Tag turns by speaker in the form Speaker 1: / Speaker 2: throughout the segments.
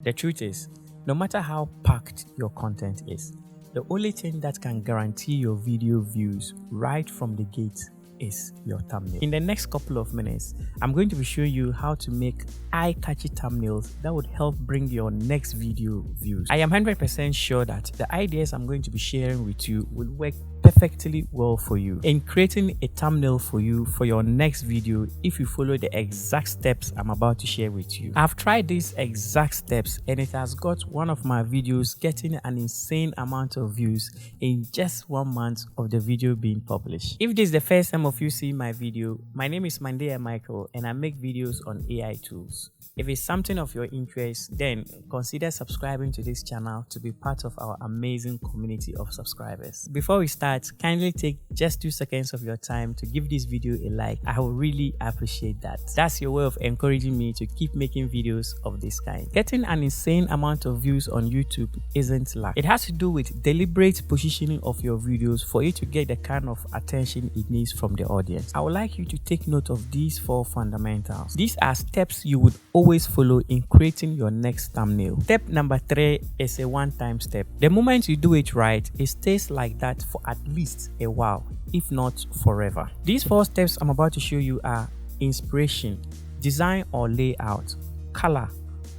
Speaker 1: The truth is, no matter how packed your content is, the only thing that can guarantee your video views right from the gate is your thumbnail. In the next couple of minutes, I'm going to be showing you how to make eye-catchy thumbnails that would help bring your next video views. I am 100% sure that the ideas I'm going to be sharing with you will work perfectly well for you in creating a thumbnail for you for your next video if you follow the exact steps I'm about to share with you. I've tried these exact steps and it has got one of my videos getting an insane amount of views in just 1 month of the video being published. If this is the first time of you seeing my video, my name is Mandeiya Michael and I make videos on AI tools. If it's something of your interest, then consider subscribing to this channel to be part of our amazing community of subscribers. Before we start, kindly take just 2 seconds of your time to give this video a like. I will really appreciate that. That's your way of encouraging me to keep making videos of this kind. Getting an insane amount of views on YouTube isn't luck. It has to do with deliberate positioning of your videos for it to get the kind of attention it needs from the audience. I would like you to take note of these 4 fundamentals. These are steps you would always follow in creating your next thumbnail. Step number 3 is a one-time step. The moment you do it right, it stays like that for at least a while, if not forever. These 4 steps I'm about to show you are inspiration, design or layout, color,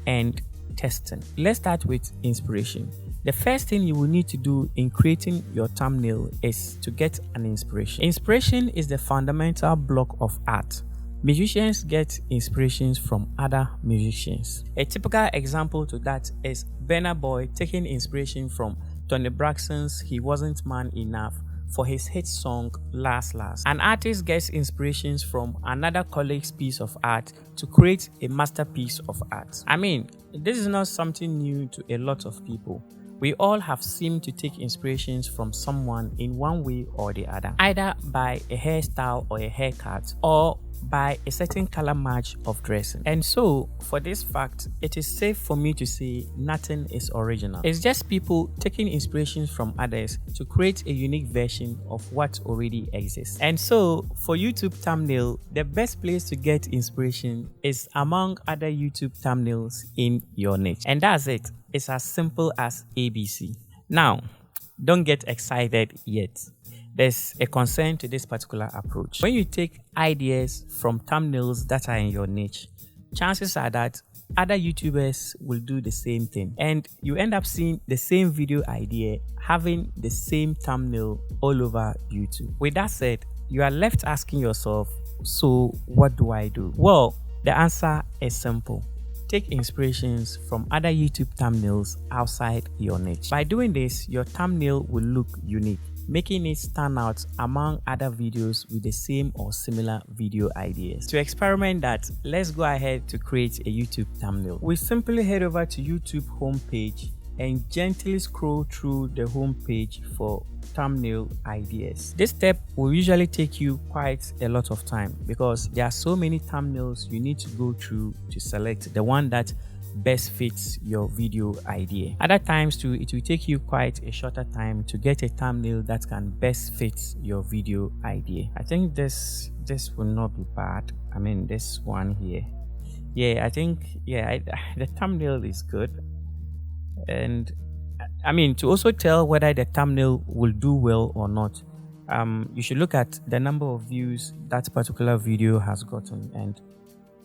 Speaker 1: and testing. Let's start with inspiration. The first thing you will need to do in creating your thumbnail is to get an inspiration. Inspiration is the fundamental block of art. Musicians get inspirations from other musicians. A typical example to that is Burna Boy taking inspiration from Tony Braxton's He Wasn't Man Enough for his hit song Last Last. An artist gets inspirations from another colleague's piece of art to create a masterpiece of art. I mean, this is not something new to a lot of people. We all have seemed to take inspirations from someone in one way or the other, either by a hairstyle or a haircut, or by a certain color match of dressing. And so, for this fact, it is safe for me to say nothing is original. It's just people taking inspirations from others to create a unique version of what already exists. And so, for YouTube thumbnail, the best place to get inspiration is among other YouTube thumbnails in your niche. And that's it. It's as simple as ABC. Now, don't get excited yet. There's a concern to this particular approach. When you take ideas from thumbnails that are in your niche, chances are that other YouTubers will do the same thing, and you end up seeing the same video idea having the same thumbnail all over YouTube. With that said, you are left asking yourself, so what do I do? Well, the answer is simple. Take inspirations from other YouTube thumbnails outside your niche. By doing this, your thumbnail will look unique, making it stand out among other videos with the same or similar video ideas. To experiment that, let's go ahead to create a YouTube thumbnail. We simply head over to YouTube homepage and gently scroll through the homepage for thumbnail ideas. This step will usually take you quite a lot of time because there are so many thumbnails you need to go through to select the one that best fits your video idea. Other times too, it will take you quite a shorter time to get a thumbnail that can best fit your video idea. I think this will not be bad. I mean, this one here. Yeah, I think, the thumbnail is good. And I mean, to also tell whether the thumbnail will do well or not, you should look at the number of views that particular video has gotten. And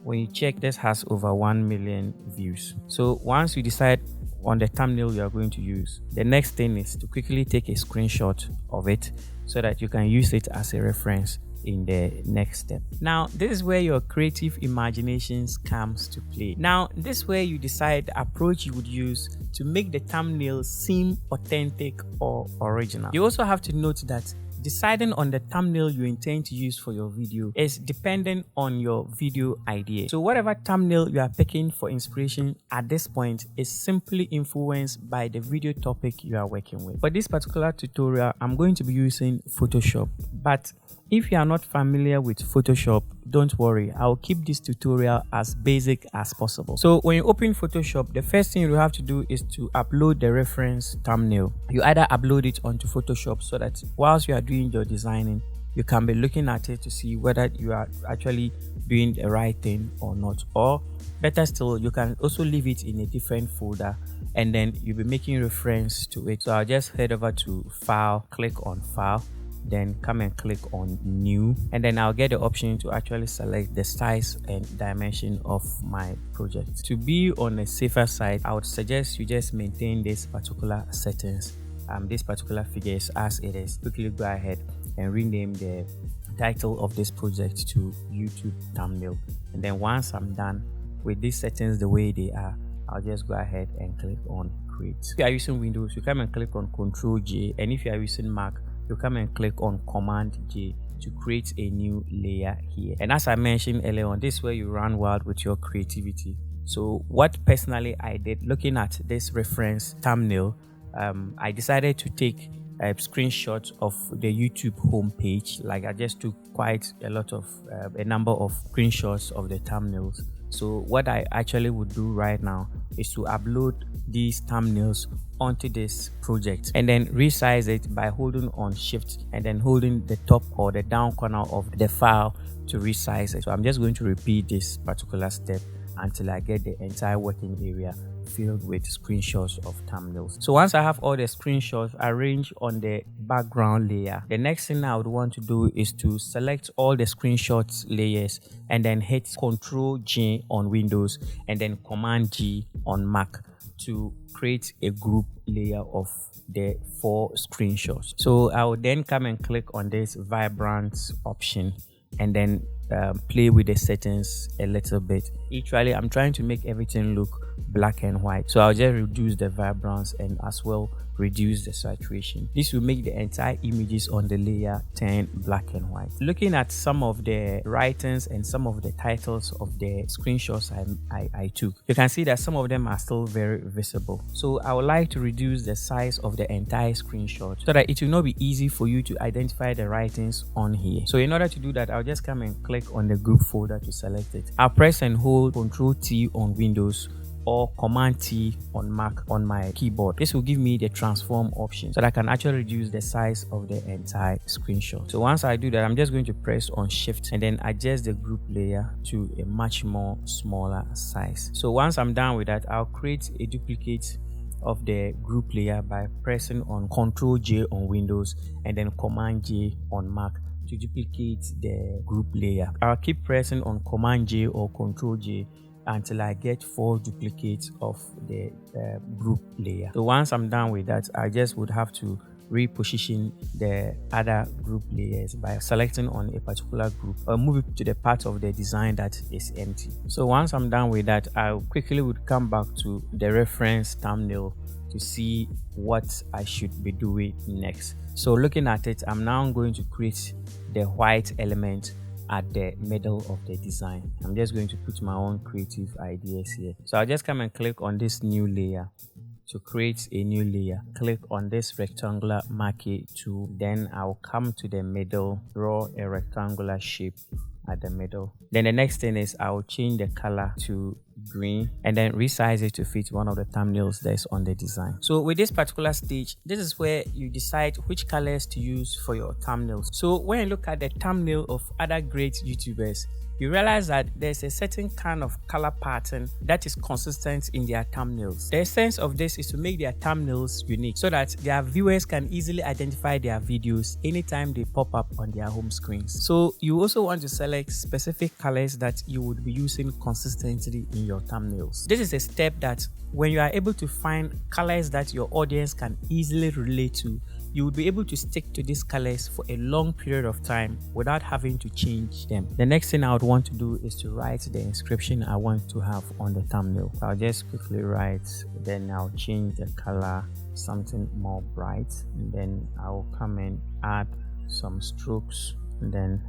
Speaker 1: when you check, this has over 1 million views. So once you decide on the thumbnail you are going to use, the next thing is to quickly take a screenshot of it so that you can use it as a reference in the next step. Now, this is where your creative imaginations comes to play. Now, this is where you decide the approach you would use to make the thumbnail seem authentic or original. You also have to note that deciding on the thumbnail you intend to use for your video is dependent on your video idea. So whatever thumbnail you are picking for inspiration at this point is simply influenced by the video topic you are working with. For this particular tutorial, I'm going to be using Photoshop, but if you are not familiar with Photoshop, don't worry, I'll keep this tutorial as basic as possible. So when you open Photoshop, the first thing you have to do is to upload the reference thumbnail. You either upload it onto Photoshop so that whilst you are doing your designing, you can be looking at it to see whether you are actually doing the right thing or not. Or better still, you can also leave it in a different folder and then you'll be making reference to it. So I'll just head over to File, click on File, then come and click on New, and then I'll get the option to actually select the size and dimension of my project. To be on a safer side, I would suggest you just maintain this particular settings, this particular figures as it is. Quickly go ahead and rename the title of this project to YouTube thumbnail, and then once I'm done with these settings the way they are, I'll just go ahead and click on create. If you are using Windows, you come and click on Control J, and if you are using Mac, you come and click on Command J to create a new layer here. And as I mentioned earlier on, this is where you run wild with your creativity. So what personally I did, looking at this reference thumbnail, I decided to take a screenshot of the YouTube homepage. Like I just took quite a number of screenshots of the thumbnails. So what I actually would do right now is to upload these thumbnails onto this project and then resize it by holding on Shift and then holding the top or the down corner of the file to resize it. So I'm just going to repeat this particular step until I get the entire working area filled with screenshots of thumbnails. So once I have all the screenshots arranged on the background layer, the next thing I would want to do is to select all the screenshots layers and then hit Ctrl G on Windows and then Command G on Mac to create a group layer of the 4 screenshots. So I will then come and click on this vibrance option and then play with the settings a little bit. Actually, I'm trying to make everything look black and white, so I'll just reduce the vibrance and as well reduce the saturation. This will make the entire images on the layer turn black and white. Looking at some of the writings and some of the titles of the screenshots I took, you can see that some of them are still very visible. So I would like to reduce the size of the entire screenshot so that it will not be easy for you to identify the writings on here. So in order to do that, I'll just come and click on the group folder to select it. I'll press and hold Ctrl T on Windows or Command T on Mac on my keyboard. This will give me the transform option so that I can actually reduce the size of the entire screenshot. So once I do that, I'm just going to press on Shift and then adjust the group layer to a much more smaller size. So once I'm done with that, I'll create a duplicate of the group layer by pressing on Ctrl J on Windows and then Command J on Mac to duplicate the group layer. I'll keep pressing on Command J or Ctrl J until I get 4 duplicates of the group layer. So once I'm done with that, I just would have to reposition the other group layers by selecting on a particular group or move it to the part of the design that is empty. So once I'm done with that, I quickly would come back to the reference thumbnail to see what I should be doing next. So looking at it, I'm now going to create the white element at the middle of the design. I'm just going to put my own creative ideas here. So I'll just come and click on this new layer to create a new layer. Click on this rectangular marquee tool, then I'll come to the middle, draw a rectangular shape at the middle. Then the next thing is I'll change the color to green and then resize it to fit one of the thumbnails that's on the design. So with this particular stage, this is where you decide which colors to use for your thumbnails. So when you look at the thumbnail of other great YouTubers, you realize that there's a certain kind of color pattern that is consistent in their thumbnails. The essence of this is to make their thumbnails unique so that their viewers can easily identify their videos anytime they pop up on their home screens. So you also want to select specific colors that you would be using consistently in your thumbnails. This is a step that when you are able to find colors that your audience can easily relate to, you would be able to stick to these colors for a long period of time without having to change them. The next thing I would want to do is to write the inscription I want to have on the thumbnail. So I'll just quickly write, then I'll change the color something more bright, and then I'll come and add some strokes, and then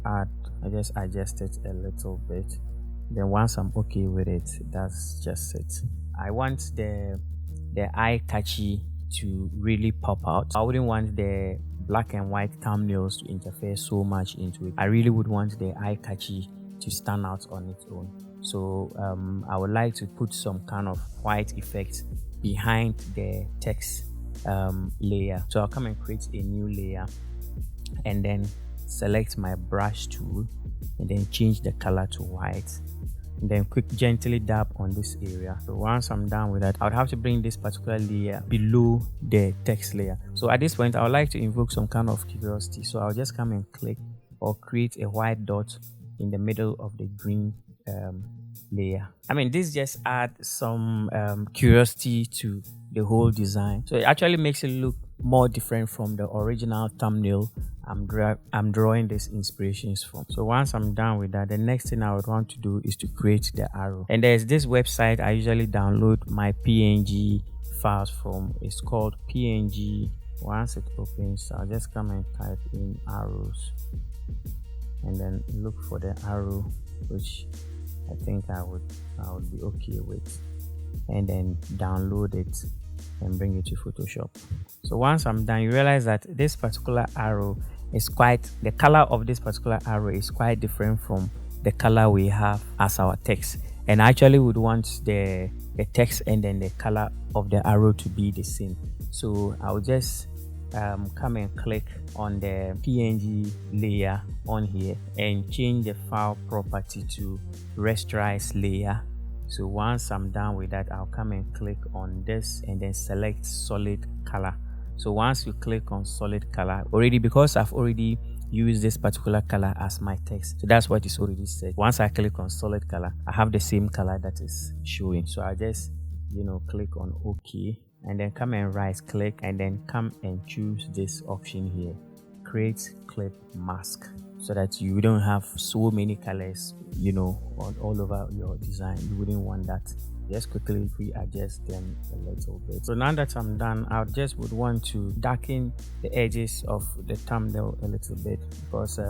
Speaker 1: I just adjust it a little bit. Then once I'm okay with it, that's just it. I want the eye catchy to really pop out. I wouldn't want the black and white thumbnails to interfere so much into it. I really would want the eye catchy to stand out on its own. So I would like to put some kind of white effect behind the text layer. So I'll come and create a new layer and then select my brush tool and then change the color to white, and then gently dab on this area. So once I'm done with that, I would have to bring this particular layer below the text layer. So at this point, I would like to invoke some kind of curiosity. So I'll just come and click or create a white dot in the middle of the green layer. I mean, this just adds some curiosity to the whole design. So it actually makes it look more different from the original thumbnail I'm drawing these inspirations from. So once I'm done with that, the next thing I would want to do is to create the arrow. And there's this website I usually download my PNG files from. It's called PNG. Once it opens, I'll just come and type in arrows and then look for the arrow which I think I would be okay with, and then download it and bring it to Photoshop. So once I'm done, you realize that this particular arrow is the color of this particular arrow is quite different from the color we have as our text, and I actually would want the text and then the color of the arrow to be the same. So I'll just come and click on the PNG layer on here and change the file property to rasterize layer. So once I'm done with that, I'll come and click on this and then select solid color. So once you click on solid color, because I've already used this particular color as my text, so that's what is already set. Once I click on solid color, I have the same color that is showing. So I just click on OK and then come and right click and then come and choose this option here, create clip mask, so that you don't have so many colors all over your design. You wouldn't want that. Just quickly readjust them a little bit. So now that I'm done, I just would want to darken the edges of the thumbnail a little bit, because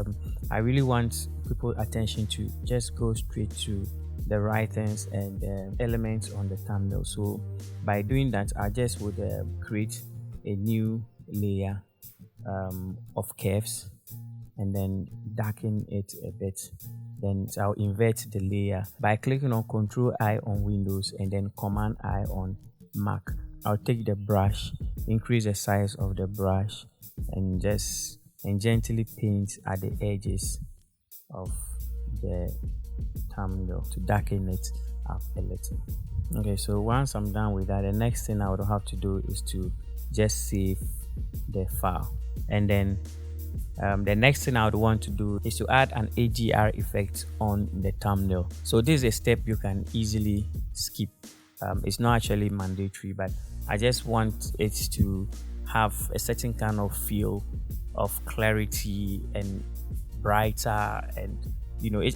Speaker 1: I really want people's attention to just go straight to the writings and elements on the thumbnail. So by doing that, I just would create a new layer of curves and then darken it a bit. Then I'll invert the layer by clicking on Ctrl I on Windows and then Command I on Mac. I'll take the brush, increase the size of the brush, and gently paint at the edges of the thumbnail to darken it up a little. Okay, so once I'm done with that, the next thing I would have to do is to just save the file, and then the next thing I would want to do is to add an AGR effect on the thumbnail. So this is a step you can easily skip. It's not actually mandatory, but I just want it to have a certain kind of feel of clarity and brighter, and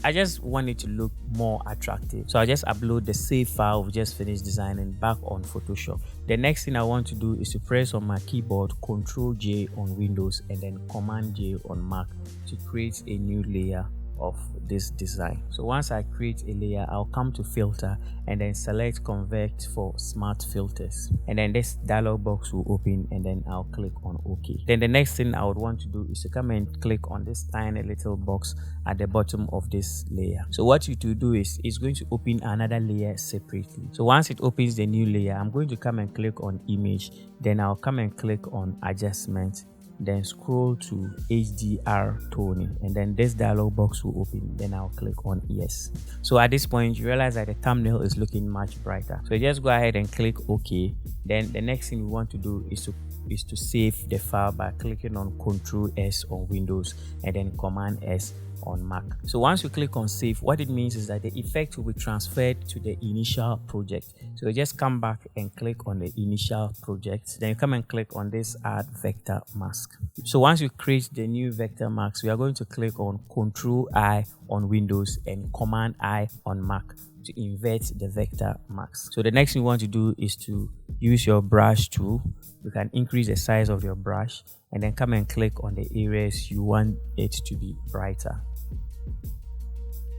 Speaker 1: I just want it to look more attractive. So I just upload the save file we just finished designing back on Photoshop. The next thing I want to do is to press on my keyboard Ctrl J on Windows and then Command J on Mac to create a new layer of this design. So once I create a layer, I'll come to filter and then select convert for smart filters, and then this dialog box will open, and then I'll click on OK. Then the next thing I would want to do is to come and click on this tiny little box at the bottom of this layer. So what you to do is it's going to open another layer separately. So once it opens the new layer, I'm going to come and click on image, then I'll come and click on adjustment, then scroll to HDR toning, and then this dialog box will open. Then I'll click on yes. So at this point, you realize that the thumbnail is looking much brighter. So just go ahead and click OK. Then the next thing we want to do is to save the file by clicking on Ctrl S on Windows and then Command S on Mac. So once you click on save, what it means is that the effect will be transferred to the initial project. So you just come back and click on the initial project, then you come and click on this add vector mask. So once you create the new vector mask, we are going to click on Ctrl I on Windows and Command I on Mac to invert the vector mask. So the next thing you want to do is to use your brush tool. You can increase the size of your brush and then come and click on the areas you want it to be brighter.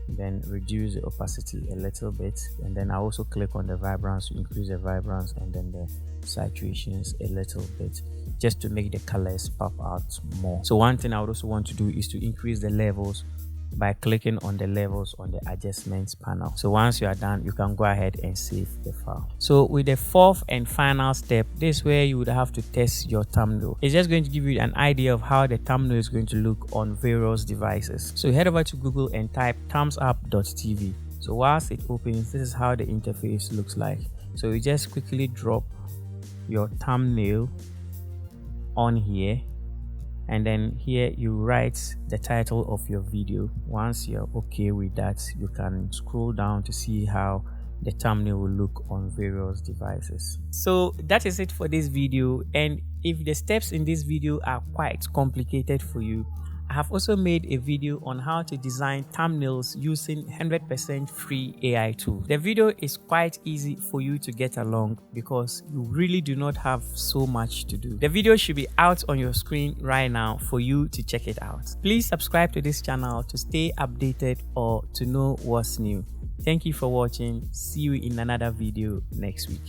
Speaker 1: Then reduce the opacity a little bit, and then I also click on the vibrance to increase the vibrance, and then the saturations a little bit, just to make the colors pop out more. So one thing I would also want to do is to increase the levels by clicking on the levels on the adjustments panel. So once you are done, you can go ahead and save the file. So with the fourth and final step, this is where you would have to test your thumbnail. It's just going to give you an idea of how the thumbnail is going to look on various devices. So head over to Google and type thumbsup.tv. So whilst it opens, this is how the interface looks like. So you just quickly drop your thumbnail on here, and then here you write the title of your video. Once you're okay with that, you can scroll down to see how the thumbnail will look on various devices. So that is it for this video, and if the steps in this video are quite complicated for you, I have also made a video on how to design thumbnails using 100% free AI tool. The video is quite easy for you to get along because you really do not have so much to do. The video should be out on your screen right now for you to check it out. Please subscribe to this channel to stay updated or to know what's new. Thank you for watching. See you in another video next week.